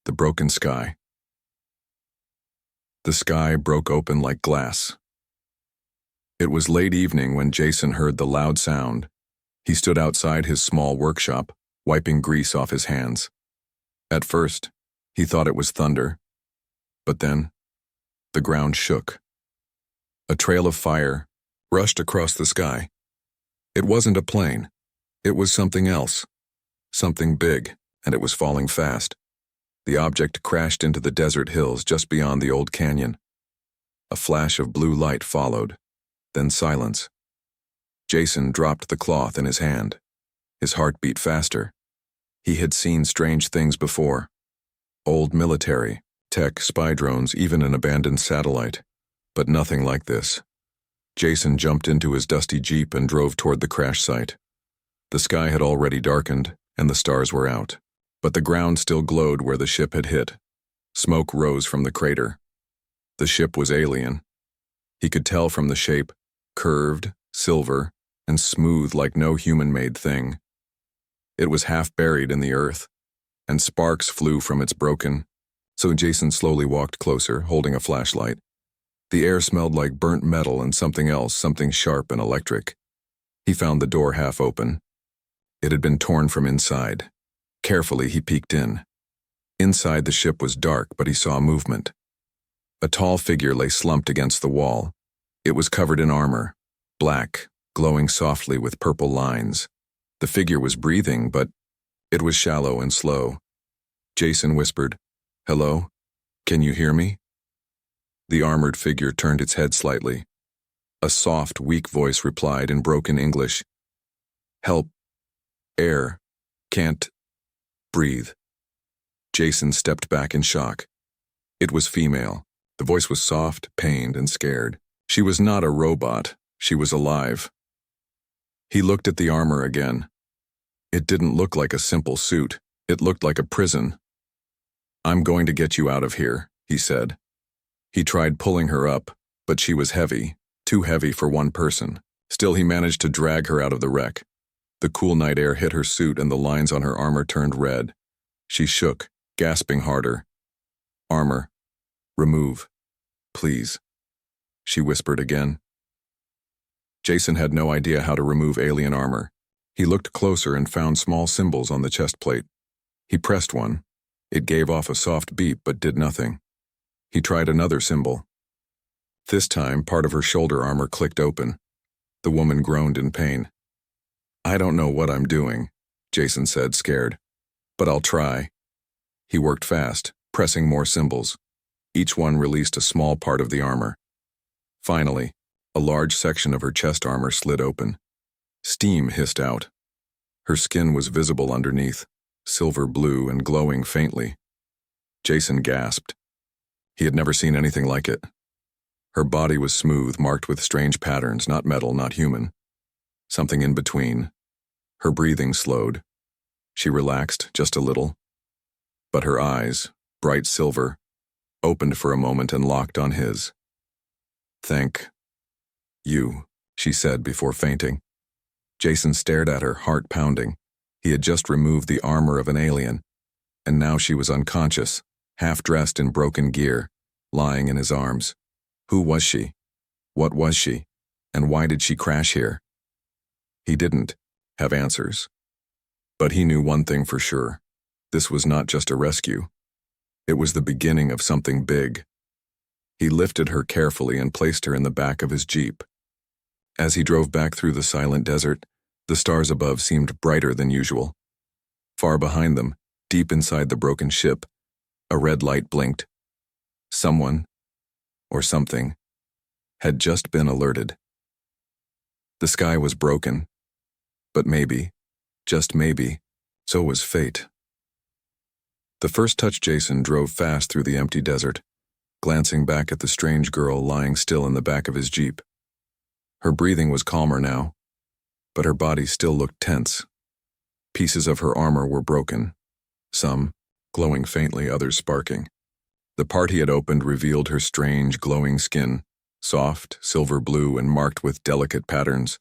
The broken sky. The sky broke open like glass. It was late evening when Jason heard the loud sound. He stood outside his small workshop, wiping grease off his hands. At first, he thought it was thunder. But then, the ground shook. A trail of fire rushed across the sky. It wasn't a plane. It was something else. Something big, and it was falling fast. The object crashed into the desert hills just beyond the old canyon. A flash of blue light followed, then silence. Jason dropped the cloth in his hand. His heart beat faster. He had seen strange things before. Old military, tech, spy drones, even an abandoned satellite. But nothing like this. Jason jumped into his dusty Jeep and drove toward the crash site. The sky had already darkened, and the stars were out. But the ground still glowed where the ship had hit. Smoke rose from the crater. The ship was alien. He could tell from the shape, curved, silver, and smooth like no human-made thing. It was half buried in the earth, and sparks flew from its broken. So Jason slowly walked closer, holding a flashlight. The air smelled like burnt metal and something else, something sharp and electric. He found the door half open. It had been torn from inside. Carefully, he peeked in. Inside the ship was dark, but he saw movement. A tall figure lay slumped against the wall. It was covered in armor, black, glowing softly with purple lines. The figure was breathing, but it was shallow and slow. Jason whispered, "Hello? Can you hear me?" The armored figure turned its head slightly. A soft, weak voice replied in broken English, "Help. Air. Can't breathe." Jason stepped back in shock. It was female. The voice was soft, pained, and scared. She was not a robot. She was alive. He looked at the armor again. It didn't look like a simple suit. It looked like a prison. "I'm going to get you out of here," he said. He tried pulling her up, but she was heavy, too heavy for one person. Still, he managed to drag her out of the wreck. The cool night air hit her suit and the lines on her armor turned red. She shook, gasping harder. "Armor. Remove. Please," she whispered again. Jason had no idea how to remove alien armor. He looked closer and found small symbols on the chest plate. He pressed one. It gave off a soft beep but did nothing. He tried another symbol. This time, part of her shoulder armor clicked open. The woman groaned in pain. "I don't know what I'm doing," Jason said, scared. "But I'll try." He worked fast, pressing more symbols. Each one released a small part of the armor. Finally, a large section of her chest armor slid open. Steam hissed out. Her skin was visible underneath, silver blue and glowing faintly. Jason gasped. He had never seen anything like it. Her body was smooth, marked with strange patterns, not metal, not human. Something in between. Her breathing slowed. She relaxed just a little. But her eyes, bright silver, opened for a moment and locked on his. "Thank you," she said before fainting. Jason stared at her, heart pounding. He had just removed the armor of an alien, and now she was unconscious, half-dressed in broken gear, lying in his arms. Who was she? What was she? And why did she crash here? He didn't have answers. But he knew one thing for sure. This was not just a rescue. It was the beginning of something big. He lifted her carefully and placed her in the back of his Jeep. As he drove back through the silent desert, the stars above seemed brighter than usual. Far behind them, deep inside the broken ship, a red light blinked. Someone, or something, had just been alerted. The sky was broken. But maybe, just maybe, so was fate. The first touch Jason drove fast through the empty desert, glancing back at the strange girl lying still in the back of his Jeep. Her breathing was calmer now, but her body still looked tense. Pieces of her armor were broken, some glowing faintly, others sparking. The part he had opened revealed her strange, glowing skin, soft, silver blue and marked with delicate patterns.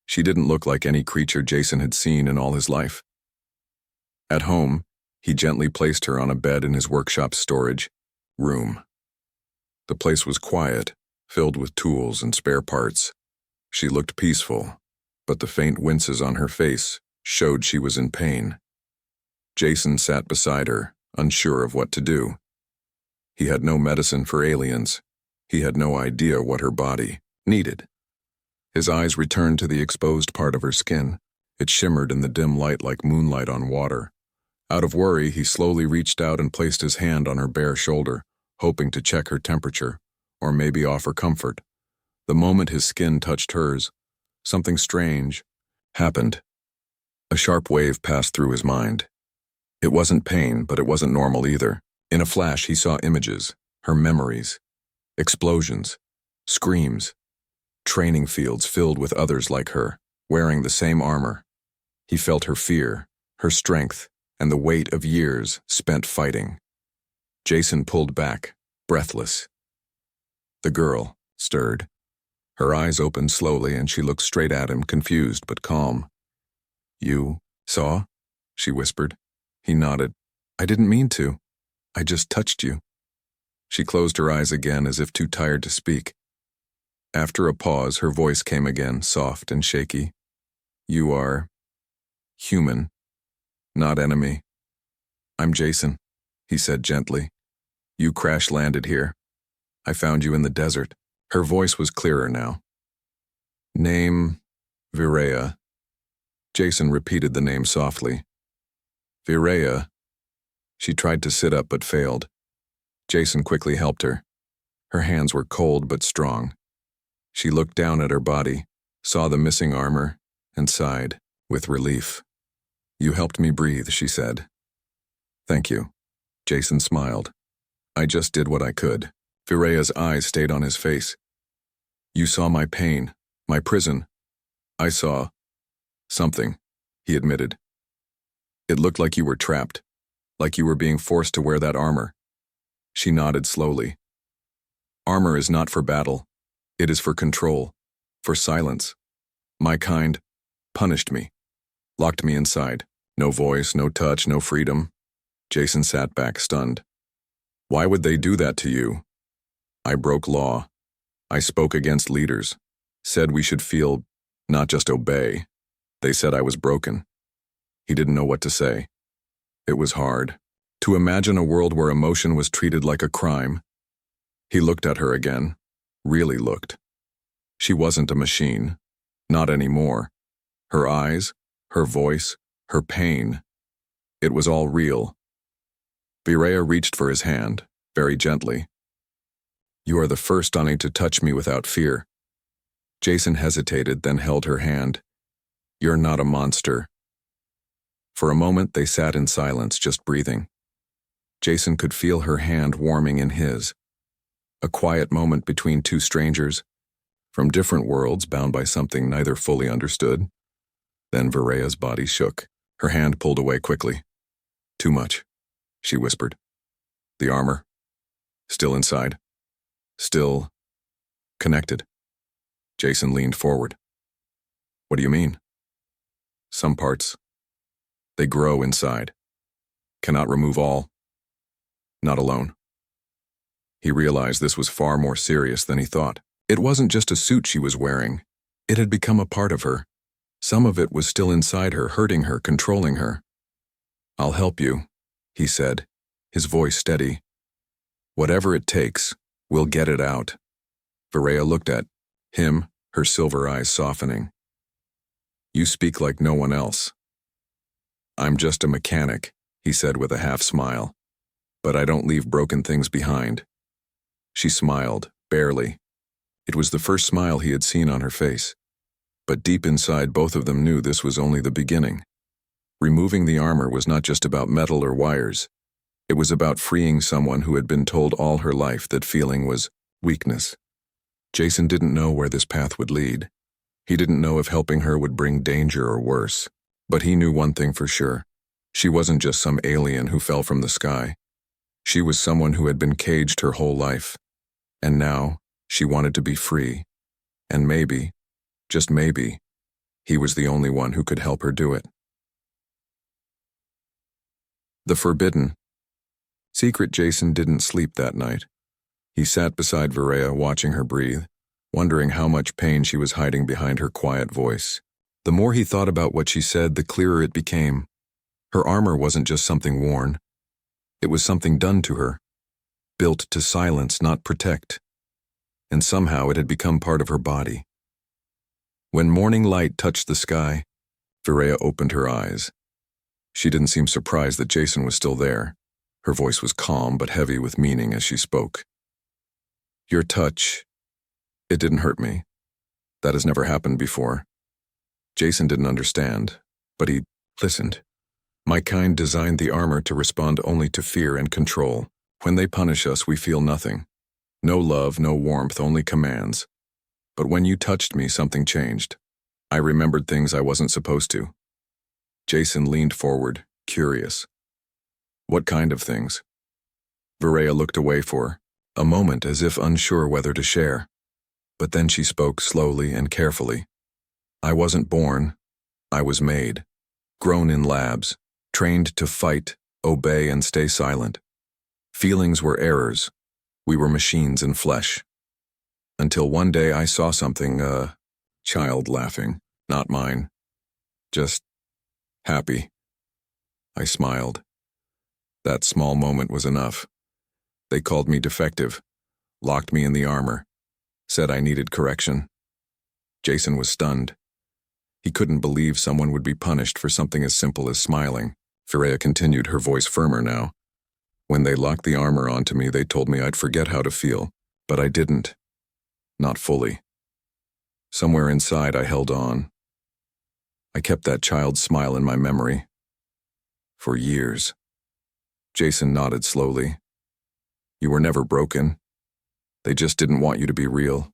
She didn't look like any creature Jason had seen in all his life. At home, He gently placed her on a bed in his workshop's storage room. The place was quiet, filled with tools and spare parts. She looked peaceful, but the faint winces on her face showed she was in pain. Jason sat beside her, unsure of what to do. He had no medicine for aliens. He had no idea what her body needed. His eyes returned to the exposed part of her skin. It shimmered in the dim light like moonlight on water. Out of worry, he slowly reached out and placed his hand on her bare shoulder, hoping to check her temperature, or maybe offer comfort. The moment his skin touched hers, something strange happened. A sharp wave passed through his mind. It wasn't pain, but it wasn't normal either. In a flash, he saw images, her memories, explosions, screams, training fields filled with others like her, wearing the same armor. He felt her fear, her strength, and the weight of years spent fighting. Jason pulled back, breathless. The girl stirred. Her eyes opened slowly and she looked straight at him, confused but calm. "You saw?" she whispered. He nodded. "I didn't mean to. I just touched you." She closed her eyes again as if too tired to speak. After a pause, her voice came again, soft and shaky. "You are human, not enemy." "I'm Jason," he said gently. "You crash-landed here. I found you in the desert." Her voice was clearer now. "Name, Virea." Jason repeated the name softly. "Virea." She tried to sit up but failed. Jason quickly helped her. Her hands were cold but strong. She looked down at her body, saw the missing armor, and sighed with relief. "You helped me breathe," she said. "Thank you." Jason smiled. "I just did what I could." Virea's eyes stayed on his face. "You saw my pain, my prison." "I saw something," he admitted. "It looked like you were trapped, like you were being forced to wear that armor." She nodded slowly. "Armor is not for battle. It is for control, for silence. My kind punished me, locked me inside. No voice, no touch, no freedom." Jason sat back, stunned. "Why would they do that to you?" "I broke law. I spoke against leaders, said we should feel, not just obey. They said I was broken." He didn't know what to say. It was hard to imagine a world where emotion was treated like a crime. He looked at her again, really looked. She wasn't a machine, not anymore. Her eyes, her voice, her pain, it was all real. Virea reached for his hand, very gently. "You are the first Ani to touch me without fear." Jason hesitated, then held her hand. "You're not a monster." For a moment they sat in silence, just breathing. Jason could feel her hand warming in his. A quiet moment between two strangers, from different worlds bound by something neither fully understood. Then Virea's body shook. Her hand pulled away quickly. "Too much," she whispered. "The armor? Still inside? Still connected?" Jason leaned forward. "What do you mean?" "Some parts. They grow inside. Cannot remove all. Not alone." He realized this was far more serious than he thought. It wasn't just a suit she was wearing. It had become a part of her. Some of it was still inside her, hurting her, controlling her. "I'll help you," he said, his voice steady. "Whatever it takes, we'll get it out." Virea looked at him, her silver eyes softening. "You speak like no one else." "I'm just a mechanic," he said with a half smile. "But I don't leave broken things behind." She smiled, barely. It was the first smile he had seen on her face. But deep inside, both of them knew this was only the beginning. Removing the armor was not just about metal or wires. It was about freeing someone who had been told all her life that feeling was weakness. Jason didn't know where this path would lead. He didn't know if helping her would bring danger or worse. But he knew one thing for sure. She wasn't just some alien who fell from the sky. She was someone who had been caged her whole life. And now, she wanted to be free. And maybe, just maybe, he was the only one who could help her do it. The forbidden. Secret Jason didn't sleep that night. He sat beside Varela, watching her breathe, wondering how much pain she was hiding behind her quiet voice. The more he thought about what she said, the clearer it became. Her armor wasn't just something worn. It was something done to her, built to silence, not protect. And somehow it had become part of her body. When morning light touched the sky, Varela opened her eyes. She didn't seem surprised that Jason was still there. Her voice was calm but heavy with meaning as she spoke. Your touch, it didn't hurt me. That has never happened before. Jason didn't understand, but he listened. My kind designed the armor to respond only to fear and control. When they punish us, we feel nothing. No love, no warmth, only commands. But when you touched me, something changed. I remembered things I wasn't supposed to. Jason leaned forward, curious. What kind of things? Varela looked away for a moment as if unsure whether to share. But then she spoke slowly and carefully. I wasn't born. I was made. Grown in labs. Trained to fight, obey, and stay silent. Feelings were errors. We were machines in flesh. Until one day I saw something, a child laughing, not mine. Just happy. I smiled. That small moment was enough. They called me defective, locked me in the armor, said I needed correction. Jason was stunned. He couldn't believe someone would be punished for something as simple as smiling. Varela continued, her voice firmer now. When they locked the armor onto me, they told me I'd forget how to feel, but I didn't. Not fully. Somewhere inside, I held on. I kept that child's smile in my memory. For years. Jason nodded slowly. You were never broken. They just didn't want you to be real.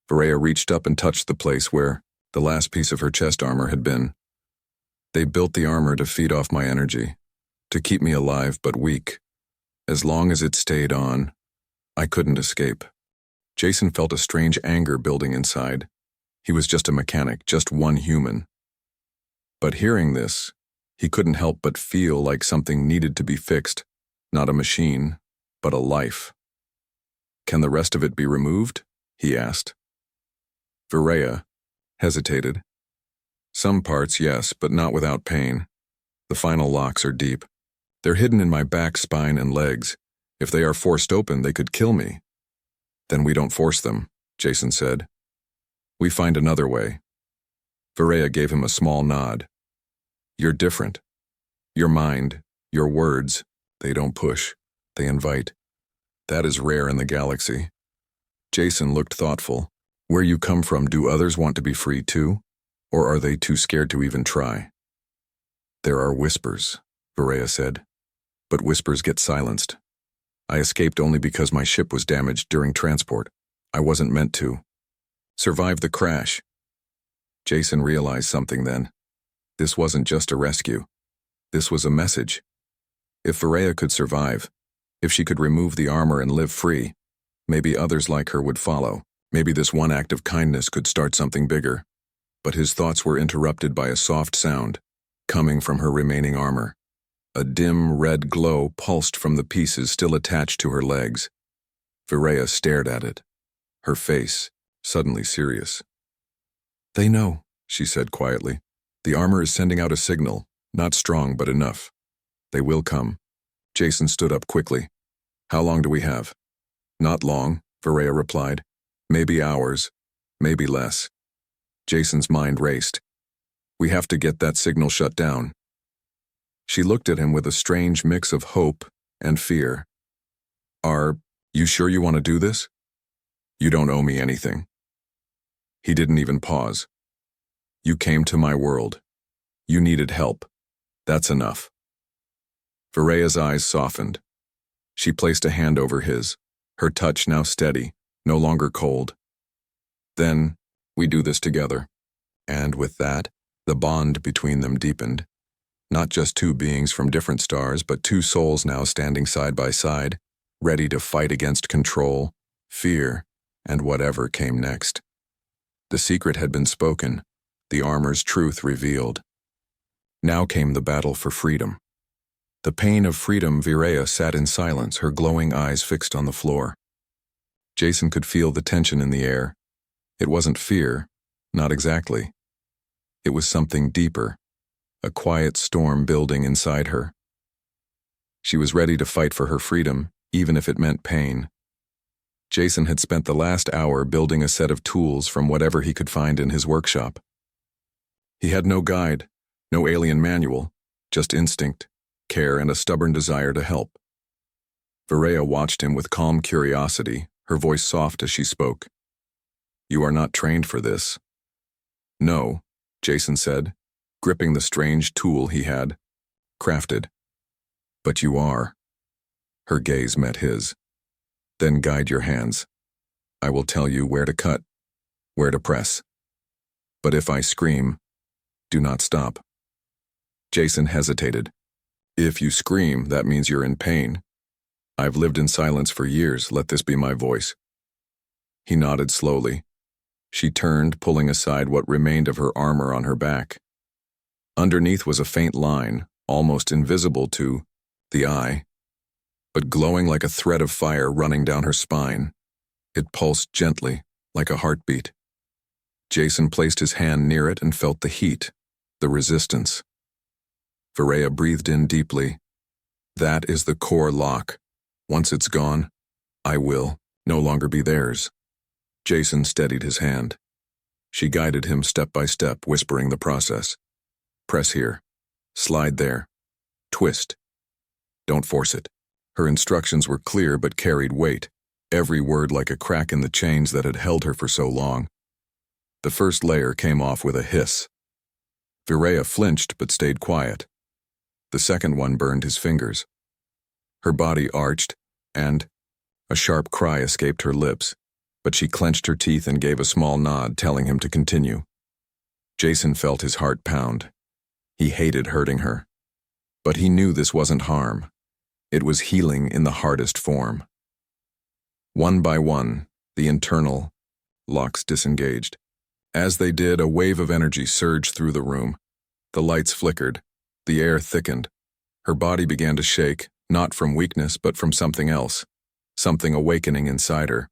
Varela reached up and touched the place where the last piece of her chest armor had been. They built the armor to feed off my energy, to keep me alive but weak. As long as it stayed on, I couldn't escape. Jason felt a strange anger building inside. He was just a mechanic, just one human. But hearing this, he couldn't help but feel like something needed to be fixed, not a machine, but a life. Can the rest of it be removed? He asked. Varela hesitated. Some parts, yes, but not without pain. The final locks are deep. They're hidden in my back, spine, and legs. If they are forced open, they could kill me. Then we don't force them, Jason said. We find another way. Varela gave him a small nod. You're different. Your mind, your words, they don't push, they invite. That is rare in the galaxy. Jason looked thoughtful. Where you come from, do others want to be free too? Or are they too scared to even try? There are whispers, Varela said. But whispers get silenced. I escaped only because my ship was damaged during transport. I wasn't meant to. Survived the crash. Jason realized something then. This wasn't just a rescue. This was a message. If Varela could survive, if she could remove the armor and live free, maybe others like her would follow. Maybe this one act of kindness could start something bigger. But his thoughts were interrupted by a soft sound, coming from her remaining armor. A dim red glow pulsed from the pieces still attached to her legs. Varela stared at it, her face suddenly serious. They know, she said quietly. The armor is sending out a signal, not strong but enough. They will come. Jason stood up quickly. How long do we have? Not long, Varela replied. Maybe hours, maybe less. Jason's mind raced. We have to get that signal shut down. She looked at him with a strange mix of hope and fear. Are you sure you want to do this? You don't owe me anything. He didn't even pause. You came to my world. You needed help. That's enough. Varela's eyes softened. She placed a hand over his, her touch now steady, no longer cold. Then, we do this together. And with that, the bond between them deepened. Not just two beings from different stars, but two souls now standing side by side, ready to fight against control, fear, and whatever came next. The secret had been spoken, the armor's truth revealed. Now came the battle for freedom. The pain of freedom, Virea sat in silence, her glowing eyes fixed on the floor. Jason could feel the tension in the air. It wasn't fear, not exactly. It was something deeper, a quiet storm building inside her. She was ready to fight for her freedom, even if it meant pain. Jason had spent the last hour building a set of tools from whatever he could find in his workshop. He had no guide, no alien manual, just instinct, care, and a stubborn desire to help. Virea watched him with calm curiosity, her voice soft as she spoke. "You are not trained for this." "No," Jason said, gripping the strange tool he had crafted. "But you are." Her gaze met his. "Then guide your hands. I will tell you where to cut, where to press. But if I scream, do not stop." Jason hesitated. "If you scream, that means you're in pain. I've lived in silence for years, let this be my voice." He nodded slowly. She turned, pulling aside what remained of her armor on her back. Underneath was a faint line, almost invisible to the eye, but glowing like a thread of fire running down her spine. It pulsed gently, like a heartbeat. Jason placed his hand near it and felt the heat, the resistance. Virea breathed in deeply. "That is the core lock. Once it's gone, I will no longer be theirs." Jason steadied his hand. She guided him step by step, whispering the process. "Press here. Slide there. Twist. Don't force it." Her instructions were clear but carried weight, every word like a crack in the chains that had held her for so long. The first layer came off with a hiss. Virea flinched but stayed quiet. The second one burned his fingers. Her body arched, and a sharp cry escaped her lips, but she clenched her teeth and gave a small nod, telling him to continue. Jason felt his heart pound. He hated hurting her. But he knew this wasn't harm. It was healing in the hardest form. One by one, the internal locks disengaged. As they did, a wave of energy surged through the room. The lights flickered. The air thickened. Her body began to shake, not from weakness but from something else, something awakening inside her.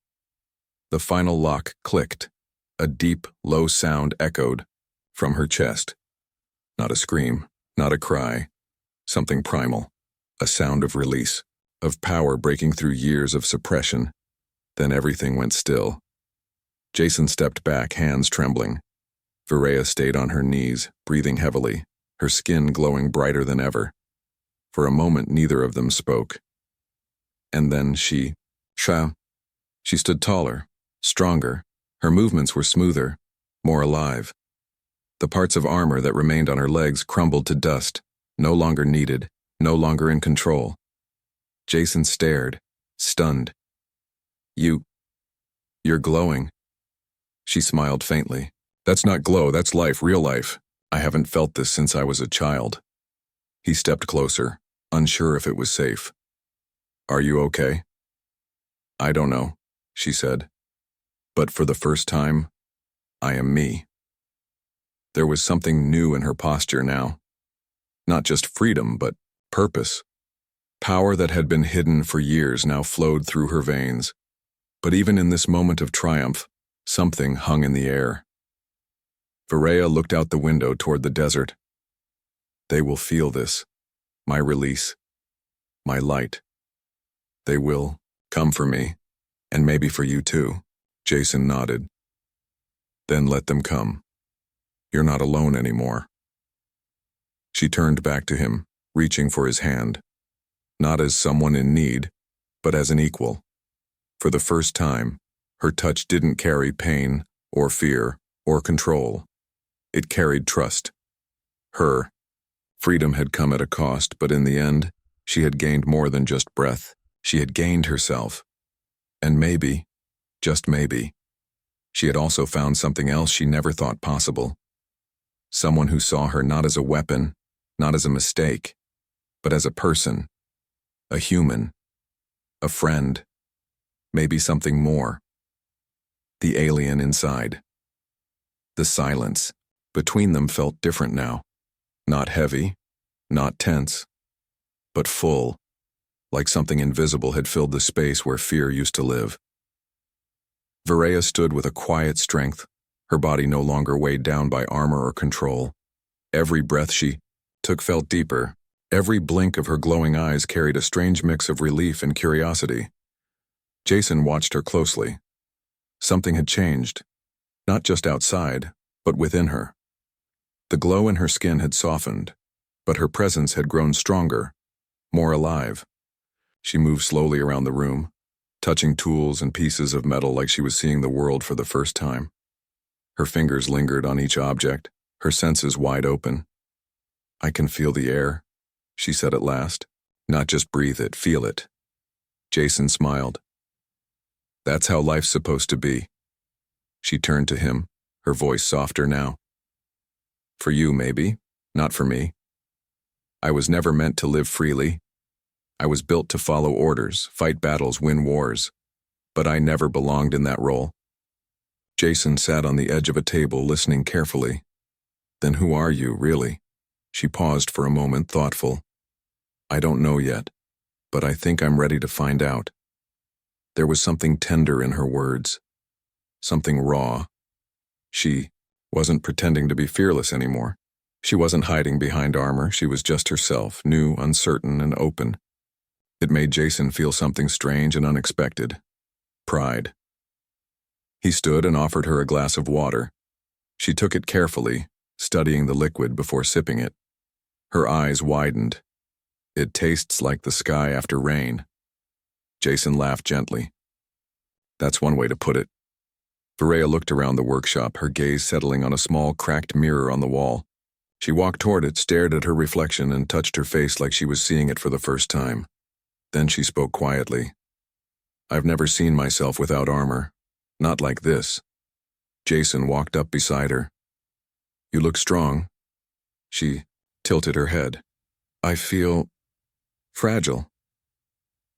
The final lock clicked. A deep, low sound echoed from her chest. Not a scream, not a cry, something primal, a sound of release, of power breaking through years of suppression. Then everything went still. Jason stepped back, hands trembling. Virea stayed on her knees, breathing heavily, her skin glowing brighter than ever. For a moment, neither of them spoke. And then she stood taller, stronger. Her movements were smoother, more alive. The parts of armor that remained on her legs crumbled to dust, no longer needed, no longer in control. Jason stared, stunned. You're glowing." She smiled faintly. "That's not glow, that's life, real life. I haven't felt this since I was a child." He stepped closer, unsure if it was safe. "Are you okay?" "I don't know," she said. "But for the first time, I am me." There was something new in her posture now. Not just freedom, but purpose. Power that had been hidden for years now flowed through her veins. But even in this moment of triumph, something hung in the air. Virea looked out the window toward the desert. "They will feel this, my release, my light. They will come for me, and maybe for you too." Jason nodded. "Then let them come. You're not alone anymore." She turned back to him, reaching for his hand, not as someone in need, but as an equal. For the first time, her touch didn't carry pain or fear or control. It carried trust. Her freedom had come at a cost, but in the end, she had gained more than just breath. She had gained herself. And maybe, just maybe, she had also found something else she never thought possible. Someone who saw her not as a weapon, not as a mistake, but as a person, a human, a friend, maybe something more. The alien inside. The silence between them felt different now. Not heavy, not tense, but full, like something invisible had filled the space where fear used to live. Viraya stood with a quiet strength, her body no longer weighed down by armor or control. Every breath she took felt deeper. Every blink of her glowing eyes carried a strange mix of relief and curiosity. Jason watched her closely. Something had changed, not just outside, but within her. The glow in her skin had softened, but her presence had grown stronger, more alive. She moved slowly around the room, touching tools and pieces of metal like she was seeing the world for the first time. Her fingers lingered on each object, her senses wide open. "I can feel the air," she said at last. "Not just breathe it, feel it." Jason smiled. "That's how life's supposed to be." She turned to him, her voice softer now. "For you, maybe, not for me. I was never meant to live freely. I was built to follow orders, fight battles, win wars. But I never belonged in that role." Jason sat on the edge of a table, listening carefully. "Then who are you, really?" She paused for a moment, thoughtful. "I don't know yet, but I think I'm ready to find out." There was something tender in her words, something raw. She wasn't pretending to be fearless anymore. She wasn't hiding behind armor, she was just herself, new, uncertain, and open. It made Jason feel something strange and unexpected. Pride. He stood and offered her a glass of water. She took it carefully, studying the liquid before sipping it. Her eyes widened. "It tastes like the sky after rain." Jason laughed gently. "That's one way to put it." Viraya looked around the workshop, her gaze settling on a small, cracked mirror on the wall. She walked toward it, stared at her reflection, and touched her face like she was seeing it for the first time. Then she spoke quietly. "I've never seen myself without armor. Not like this." Jason walked up beside her. "You look strong." She tilted her head. "I feel fragile."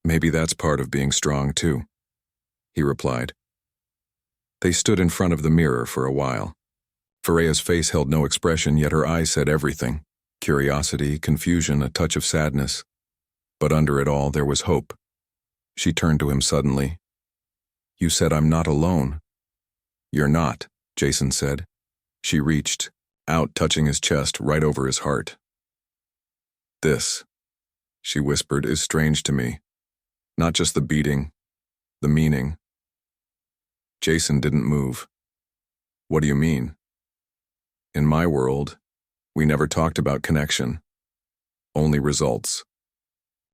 "Maybe that's part of being strong, too," he replied. They stood in front of the mirror for a while. Viraya's face held no expression, yet her eyes said everything. Curiosity, confusion, a touch of sadness. But under it all, there was hope. She turned to him suddenly. "You said I'm not alone." "You're not," Jason said. She reached out, touching his chest right over his heart. "This," she whispered, "is strange to me. Not just the beating, the meaning." Jason didn't move. "What do you mean?" "In my world, we never talked about connection. Only results.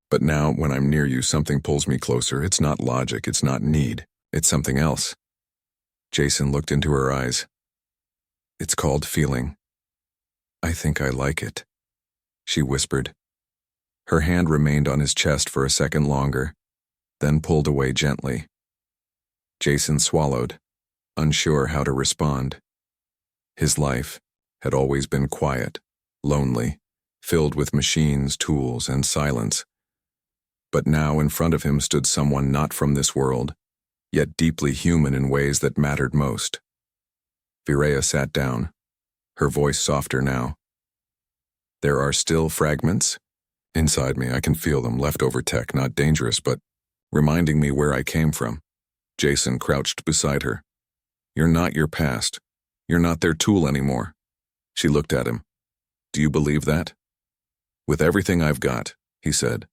But now, when I'm near you, something pulls me closer. It's not logic, it's not need. It's something else." Jason looked into her eyes. "It's called feeling. I think I like it," she whispered. Her hand remained on his chest for a second longer, then pulled away gently. Jason swallowed, unsure how to respond. His life had always been quiet, lonely, filled with machines, tools, and silence. But now in front of him stood someone not from this world, yet deeply human in ways that mattered most. Viraya sat down, her voice softer now. "There are still fragments inside me. I can feel them, leftover tech, not dangerous, but reminding me where I came from." Jason crouched beside her. "You're not your past. You're not their tool anymore." She looked at him. "Do you believe that?" "With everything I've got," he said.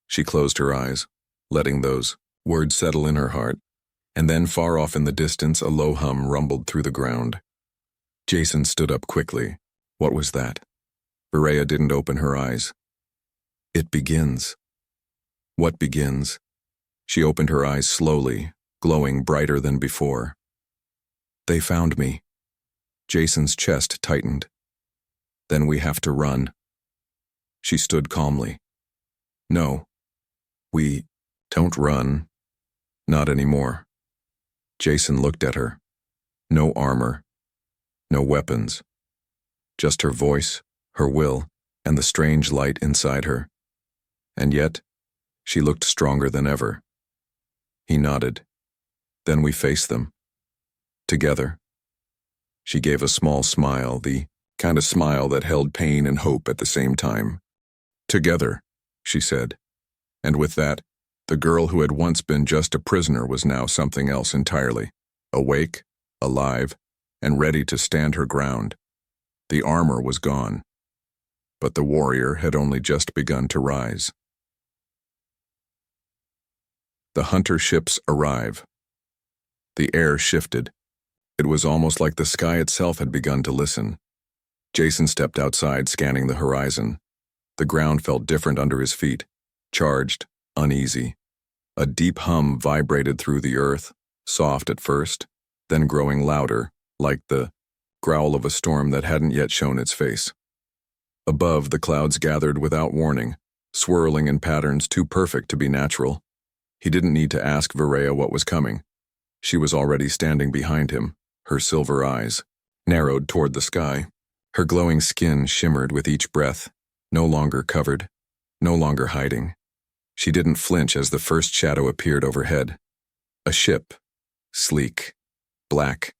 She closed her eyes, letting those words settle in her heart, and then far off in the distance a low hum rumbled through the ground. Jason stood up quickly. What was that? Viraya didn't open her eyes. "It begins." "What begins?" She opened her eyes slowly, glowing brighter than before. "They found me." Jason's chest tightened. "Then we have to run." She stood calmly. "No. We don't run. Not anymore." Jason looked at her. No armor. No weapons. Just her voice, her will, and the strange light inside her. And yet, she looked stronger than ever. He nodded. "Then we face them. Together." She gave a small smile, the kind of smile that held pain and hope at the same time. "Together," she said. And with that, the girl who had once been just a prisoner was now something else entirely. Awake, alive, and ready to stand her ground. The armor was gone. But the warrior had only just begun to rise. The hunter ships arrive. The air shifted. It was almost like the sky itself had begun to listen. Jason stepped outside, scanning the horizon. The ground felt different under his feet, charged, uneasy. A deep hum vibrated through the earth, soft at first, then growing louder, like the growl of a storm that hadn't yet shown its face. Above, the clouds gathered without warning, swirling in patterns too perfect to be natural. He didn't need to ask Viraya what was coming. She was already standing behind him, her silver eyes narrowed toward the sky. Her glowing skin shimmered with each breath, no longer covered, no longer hiding. She didn't flinch as the first shadow appeared overhead. A ship, sleek, black,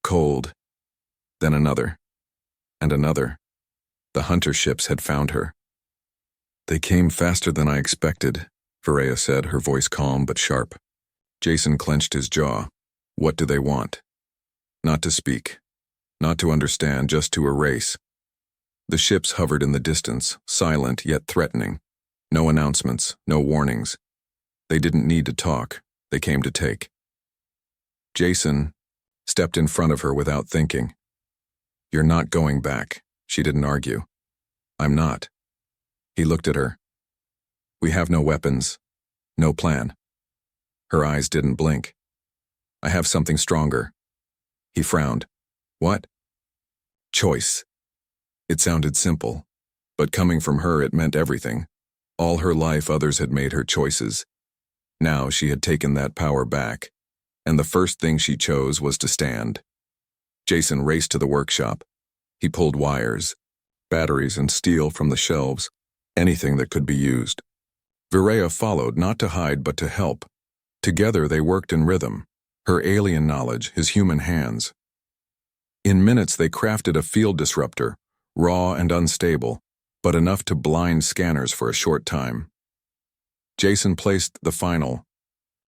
cold, then another, and another. The hunter ships had found her. They came faster than I expected, Viraya said, her voice calm but sharp. Jason clenched his jaw. What do they want? Not to speak, not to understand, just to erase. The ships hovered in the distance, silent yet threatening. No announcements, no warnings. They didn't need to talk, they came to take. Jason stepped in front of her without thinking. You're not going back, she didn't argue. I'm not. He looked at her. We have no weapons, no plan. Her eyes didn't blink. I have something stronger. He frowned. What? Choice. It sounded simple, but coming from her it meant everything. All her life others had made her choices. Now she had taken that power back, and the first thing she chose was to stand. Jason raced to the workshop. He pulled wires, batteries and steel from the shelves, anything that could be used. Viraya followed, not to hide but to help. Together they worked in rhythm, her alien knowledge, his human hands. In minutes they crafted a field disruptor, raw and unstable, but enough to blind scanners for a short time. Jason placed the final,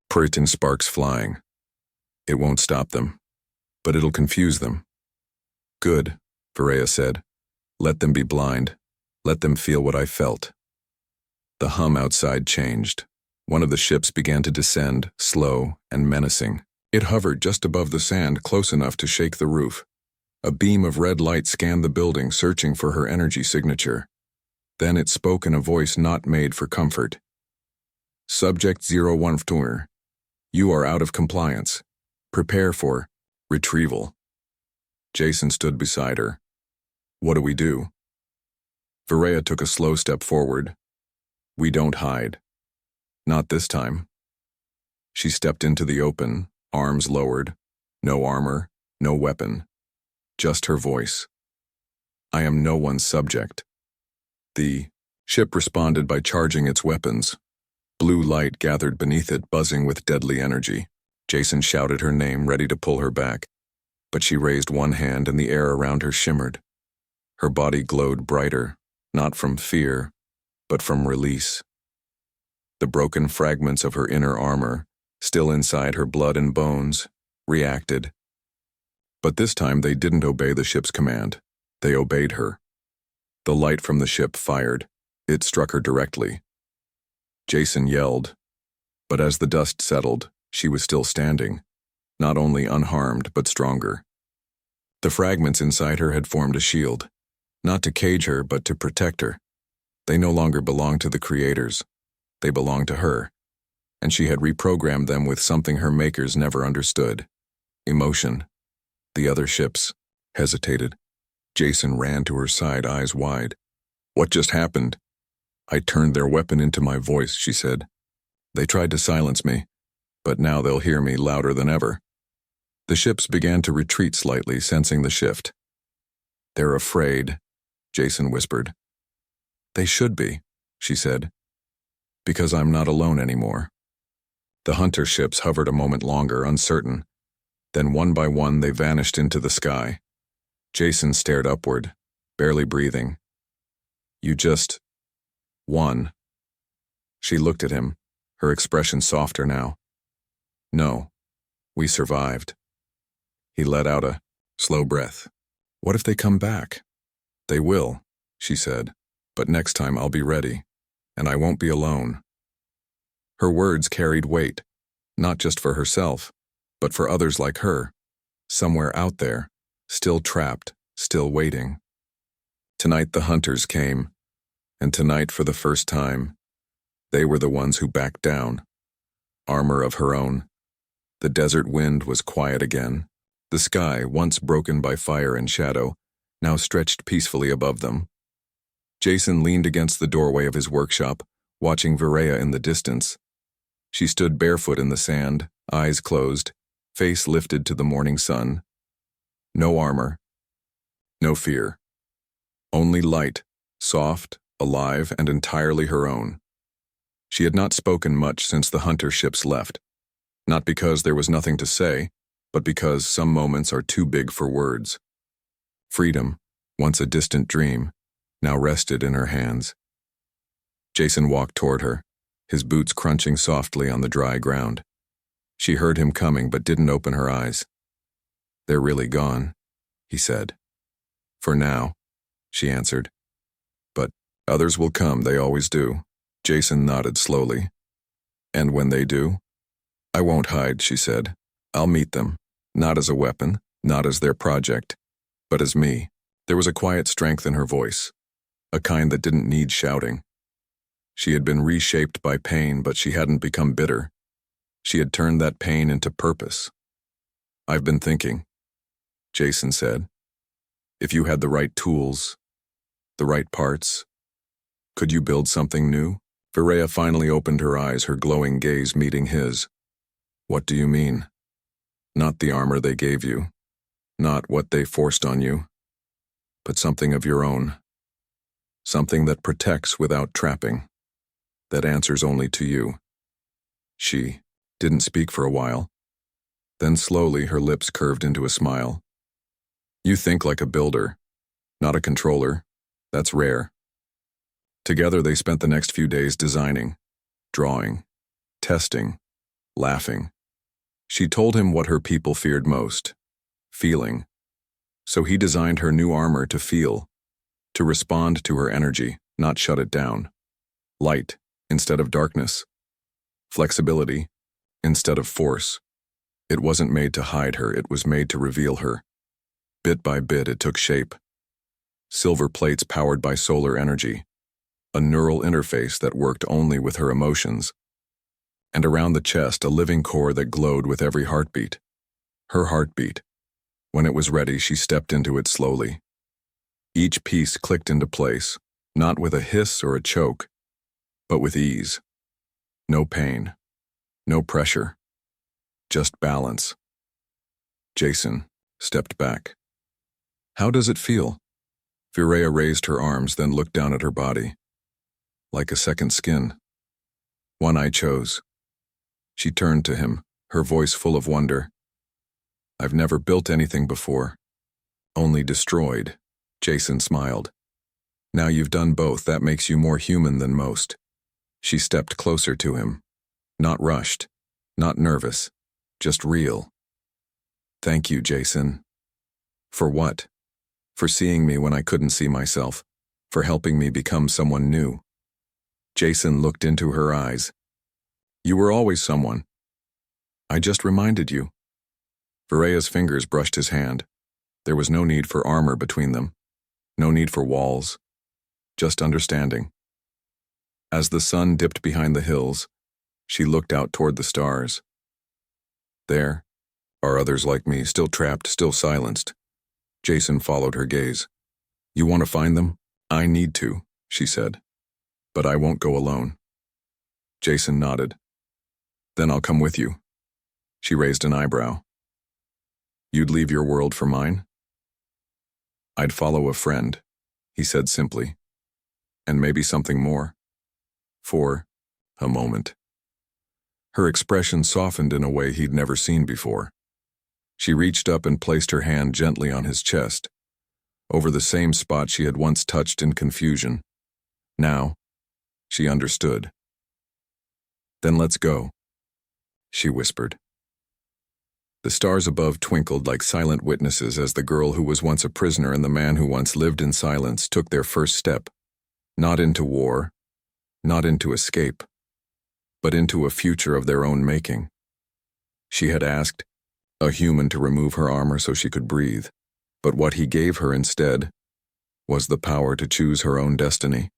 Puritan sparks flying. It won't stop them, but it'll confuse them. Good, Viraya said. Let them be blind. Let them feel what I felt. The hum outside changed. One of the ships began to descend, slow and menacing. It hovered just above the sand, close enough to shake the roof. A beam of red light scanned the building, searching for her energy signature. Then it spoke in a voice not made for comfort. Subject 01, you are out of compliance. Prepare for retrieval. Jason stood beside her. What do we do? Viraya took a slow step forward. We don't hide. Not this time. She stepped into the open, arms lowered. No armor, no weapon. Just her voice. I am no one's subject. The ship responded by charging its weapons. Blue light gathered beneath it, buzzing with deadly energy. Jason shouted her name, ready to pull her back. But she raised one hand and the air around her shimmered. Her body glowed brighter, not from fear, but from release. The broken fragments of her inner armor, still inside her blood and bones, reacted. But this time they didn't obey the ship's command. They obeyed her. The light from the ship fired. It struck her directly. Jason yelled. But as the dust settled, she was still standing, not only unharmed but stronger. The fragments inside her had formed a shield, not to cage her but to protect her. They no longer belonged to the creators. They belonged to her, and she had reprogrammed them with something her makers never understood. Emotion. The other ships hesitated. Jason ran to her side, eyes wide. What just happened? I turned their weapon into my voice, she said. They tried to silence me, but now they'll hear me louder than ever. The ships began to retreat slightly, sensing the shift. They're afraid, Jason whispered. They should be, she said, because I'm not alone anymore. The hunter ships hovered a moment longer, uncertain. Then one by one they vanished into the sky. Jason stared upward, barely breathing. You just won, She looked at him, her expression softer now. No, we survived. He let out a slow breath. What if they come back? They will, she said, but next time I'll be ready, and I won't be alone. Her words carried weight, not just for herself, but for others like her, somewhere out there, still trapped, still waiting. Tonight the hunters came, and tonight for the first time, they were the ones who backed down. Armor of her own. The desert wind was quiet again. The sky, once broken by fire and shadow, now stretched peacefully above them. Jason leaned against the doorway of his workshop, watching Viraya in the distance. She stood barefoot in the sand, eyes closed, face lifted to the morning sun. No armor. No fear. Only light, soft, alive, and entirely her own. She had not spoken much since the hunter ships left. Not because there was nothing to say, but because some moments are too big for words. Freedom, once a distant dream, now rested in her hands. Jason walked toward her, his boots crunching softly on the dry ground. She heard him coming but didn't open her eyes. They're really gone, he said. For now, she answered. But others will come, they always do. Jason nodded slowly. And when they do? I won't hide, she said. I'll meet them, not as a weapon, not as their project, but as me. There was a quiet strength in her voice, a kind that didn't need shouting. She had been reshaped by pain, but she hadn't become bitter. She had turned that pain into purpose. I've been thinking, Jason said. If you had the right tools, the right parts, could you build something new? Viraya finally opened her eyes, her glowing gaze meeting his. What do you mean? Not the armor they gave you, not what they forced on you, but something of your own. Something that protects without trapping, that answers only to you. She didn't speak for a while. Then slowly her lips curved into a smile. You think like a builder, not a controller. That's rare. Together they spent the next few days designing, drawing, testing, laughing. She told him what her people feared most, feeling. So he designed her new armor to feel, to respond to her energy, not shut it down. Light instead of darkness. Flexibility instead of force. It wasn't made to hide her, it was made to reveal her. Bit by bit it took shape. Silver plates powered by solar energy. A neural interface that worked only with her emotions. And around the chest, a living core that glowed with every heartbeat. Her heartbeat. When it was ready, she stepped into it slowly. Each piece clicked into place, not with a hiss or a choke, but with ease. No pain. No pressure. Just balance. Jason stepped back. How does it feel? Viraya raised her arms, then looked down at her body. Like a second skin. One I chose. She turned to him, her voice full of wonder. I've never built anything before. Only destroyed. Jason smiled. Now you've done both, that makes you more human than most. She stepped closer to him. Not rushed. Not nervous. Just real. Thank you, Jason. For what? For seeing me when I couldn't see myself. For helping me become someone new. Jason looked into her eyes. You were always someone. I just reminded you. Viraya's fingers brushed his hand. There was no need for armor between them. No need for walls. Just understanding. As the sun dipped behind the hills, she looked out toward the stars. There are others like me, still trapped, still silenced. Jason followed her gaze. You want to find them? I need to, she said. But I won't go alone. Jason nodded. Then I'll come with you. She raised an eyebrow. You'd leave your world for mine? I'd follow a friend, he said simply. And maybe something more. For a moment. Her expression softened in a way he'd never seen before. She reached up and placed her hand gently on his chest, over the same spot she had once touched in confusion. Now, she understood. Then let's go, she whispered. The stars above twinkled like silent witnesses as the girl who was once a prisoner and the man who once lived in silence took their first step, not into war, not into escape, but into a future of their own making. She had asked a human to remove her armor so she could breathe, but what he gave her instead was the power to choose her own destiny.